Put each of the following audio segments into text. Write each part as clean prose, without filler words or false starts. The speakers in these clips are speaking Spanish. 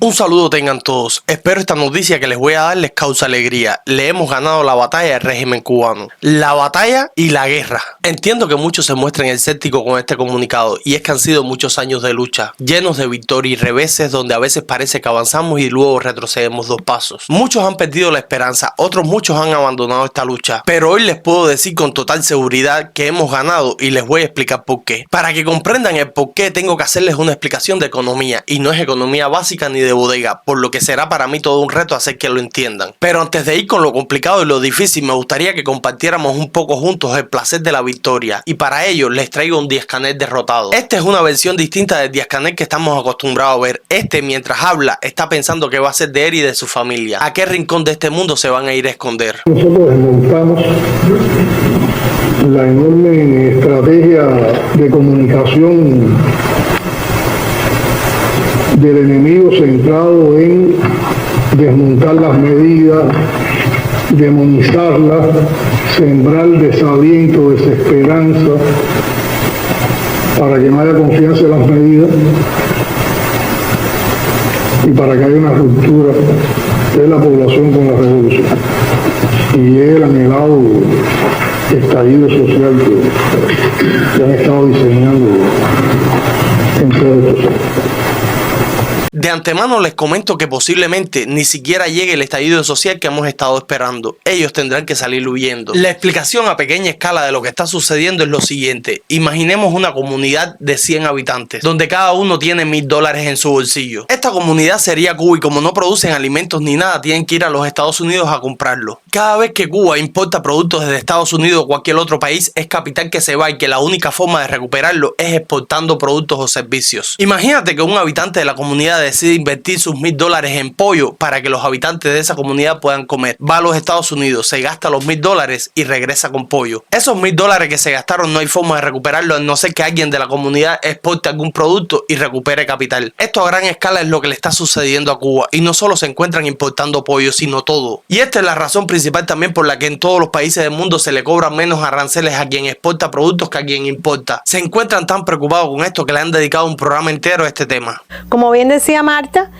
Un saludo tengan todos, espero esta noticia que les voy a dar les cause alegría. Le hemos ganado la batalla al régimen cubano. La batalla y la guerra. Entiendo que muchos se muestran escépticos con este comunicado y es que han sido muchos años de lucha, llenos de victoria y reveses donde a veces parece que avanzamos y luego retrocedemos 2 pasos. Muchos han perdido la esperanza, otros muchos han abandonado esta lucha, pero hoy les puedo decir con total seguridad que hemos ganado y les voy a explicar por qué. Para que comprendan el por qué tengo que hacerles una explicación de economía y no es economía básica ni de bodega, por lo que será para mí todo un reto hacer que lo entiendan. Pero antes de ir con lo complicado y lo difícil, me gustaría que compartiéramos un poco juntos el placer de la victoria, y para ello les traigo un Díaz-Canel derrotado. Esta es una versión distinta del Díaz-Canel que estamos acostumbrados a ver. Mientras habla, está pensando qué va a hacer de él y de su familia. ¿A qué rincón de este mundo se van a ir a esconder? Nosotros desmontamos la enorme estrategia de comunicación del enemigo centrado en desmontar las medidas, demonizarlas, sembrar desaliento, desesperanza, para que no haya confianza en las medidas y para que haya una ruptura de la población con la revolución y el anhelado estallido social que han estado diseñando en todo esto. De antemano les comento que posiblemente ni siquiera llegue el estallido social que hemos estado esperando. Ellos tendrán que salir huyendo. La explicación a pequeña escala de lo que está sucediendo es lo siguiente. Imaginemos una comunidad de 100 habitantes, donde cada uno tiene $1000 en su bolsillo. Esta comunidad sería Cuba y como no producen alimentos ni nada, tienen que ir a los Estados Unidos a comprarlo. Cada vez que Cuba importa productos desde Estados Unidos o cualquier otro país, es capital que se va y que la única forma de recuperarlo es exportando productos o servicios. Imagínate que un habitante de la comunidad decide invertir sus $1000 en pollo para que los habitantes de esa comunidad puedan comer. Va a los Estados Unidos, se gasta los $1000 y regresa con pollo. Esos $1000 que se gastaron no hay forma de recuperarlo a no ser que alguien de la comunidad exporte algún producto y recupere capital. Esto a gran escala es lo que le está sucediendo a Cuba y no solo se encuentran importando pollo, sino todo. Y esta es la razón principal también por la que en todos los países del mundo se le cobran menos aranceles a quien exporta productos que a quien importa. Se encuentran tan preocupados con esto que le han dedicado un programa entero a este tema. Como bien decía Marta,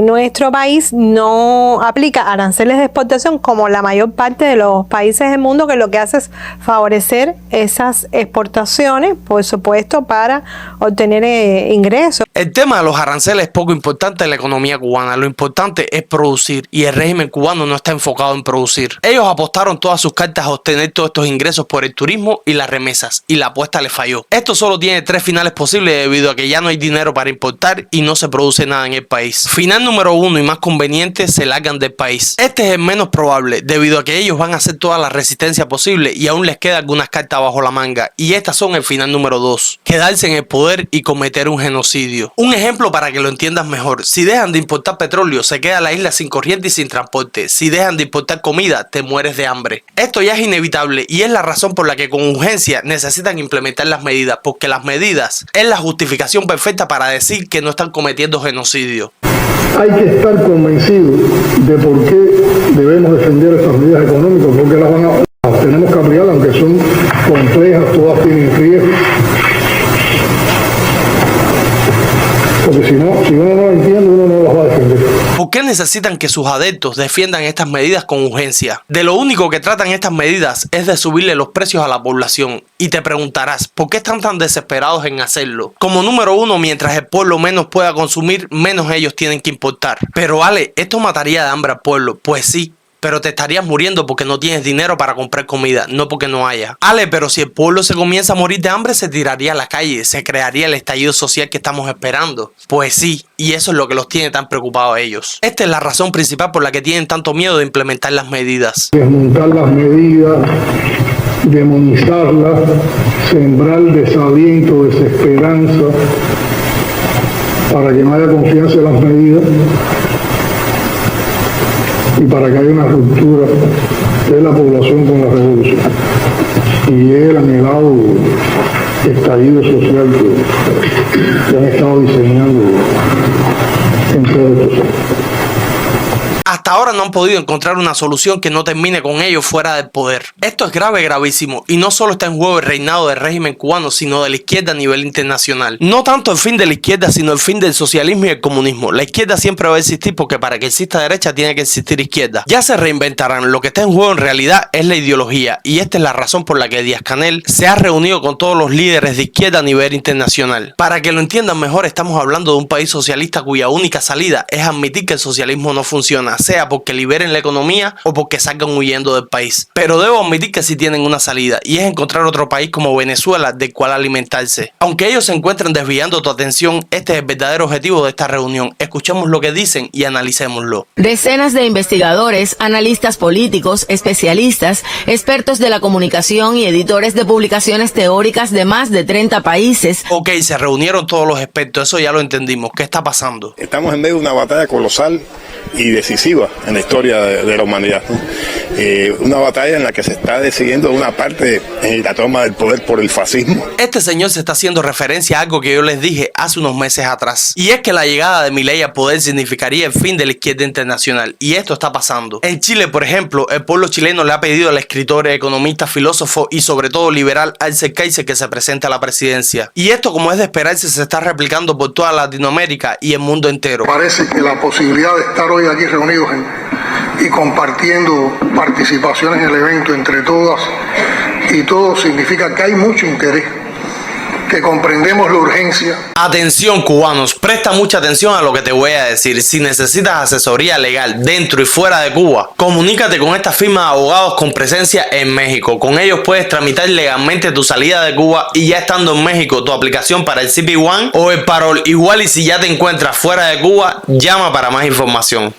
nuestro país no aplica aranceles de exportación como la mayor parte de los países del mundo, que lo que hace es favorecer esas exportaciones, por supuesto, para obtener ingresos. El tema de los aranceles es poco importante en la economía cubana. Lo importante es producir y el régimen cubano no está enfocado en producir. Ellos apostaron todas sus cartas a obtener todos estos ingresos por el turismo y las remesas y la apuesta le falló. Esto solo tiene 3 finales posibles debido a que ya no hay dinero para importar y no se produce nada en el país. Final número 1 y más conveniente, se largan del país. Este es el menos probable debido a que ellos van a hacer toda la resistencia posible y aún les quedan algunas cartas bajo la manga y estas son el final número 2, quedarse en el poder y cometer un genocidio. Un ejemplo para que lo entiendas mejor: si dejan de importar petróleo se queda la isla sin corriente y sin transporte. Si dejan de importar comida te mueres de hambre. Esto ya es inevitable y es la razón por la que con urgencia necesitan implementar las medidas, porque las medidas es la justificación perfecta para decir que no están cometiendo genocidio. Hay que estar convencidos de por qué debemos defender estas medidas económicas, porque las tenemos que aplicar, aunque son complejas, todas tienen riesgos. Porque si uno no entiende, uno no las va a defender. ¿Por qué necesitan que sus adeptos defiendan estas medidas con urgencia? De lo único que tratan estas medidas es de subirle los precios a la población. Y te preguntarás, ¿por qué están tan desesperados en hacerlo? Como número 1, mientras el pueblo menos pueda consumir, menos ellos tienen que importar. Pero Ale, ¿esto mataría de hambre al pueblo? Pues sí. Pero te estarías muriendo porque no tienes dinero para comprar comida, no porque no haya. Ale, pero si el pueblo se comienza a morir de hambre, se tiraría a la calle, se crearía el estallido social que estamos esperando. Pues sí, y eso es lo que los tiene tan preocupados a ellos. Esta es la razón principal por la que tienen tanto miedo de implementar las medidas. Desmontar las medidas, demonizarlas, sembrar desaliento, desesperanza, para que no haya confianza en las medidas y para que haya una ruptura de la población con la revolución y el anhelado estallido social que han estado diseñando en todo esto. Hasta ahora no han podido encontrar una solución que no termine con ellos fuera del poder. Esto es grave, gravísimo, y no solo está en juego el reinado del régimen cubano, sino de la izquierda a nivel internacional. No tanto el fin de la izquierda, sino el fin del socialismo y el comunismo. La izquierda siempre va a existir porque para que exista derecha tiene que existir izquierda. Ya se reinventarán, lo que está en juego en realidad es la ideología, y esta es la razón por la que Díaz-Canel se ha reunido con todos los líderes de izquierda a nivel internacional. Para que lo entiendan mejor, estamos hablando de un país socialista cuya única salida es admitir que el socialismo no funciona, sea porque liberen la economía o porque salgan huyendo del país. Pero debo admitir que sí tienen una salida, y es encontrar otro país como Venezuela del cual alimentarse. Aunque ellos se encuentren desviando tu atención, este es el verdadero objetivo de esta reunión. Escuchemos lo que dicen y analicémoslo. Decenas de investigadores, analistas políticos, especialistas, expertos de la comunicación y editores de publicaciones teóricas de más de 30 países. Ok, se reunieron todos los expertos, eso ya lo entendimos. ¿Qué está pasando? Estamos en medio de una batalla colosal y decisiva en la historia de la humanidad, ¿no? Una batalla en la que se está decidiendo una parte la toma del poder por el fascismo. Este señor se está haciendo referencia a algo que yo les dije hace unos meses atrás, y es que la llegada de Milei al poder significaría el fin de la izquierda internacional, y esto está pasando. En Chile, por ejemplo, el pueblo chileno le ha pedido al escritor, economista, filósofo y sobre todo liberal Axel Kicser que se presente a la presidencia. Y esto, como es de esperarse, se está replicando por toda Latinoamérica y el mundo entero. Parece que la posibilidad de estar hoy aquí reunidos y compartiendo participaciones en el evento entre todas y todos significa que hay mucho interés, que comprendemos la urgencia. Atención, cubanos, presta mucha atención a lo que te voy a decir. Si necesitas asesoría legal dentro y fuera de Cuba, comunícate con esta firma de abogados con presencia en México. Con ellos puedes tramitar legalmente tu salida de Cuba y ya estando en México tu aplicación para el CP1 o el parol. Igual y si ya te encuentras fuera de Cuba, llama para más información.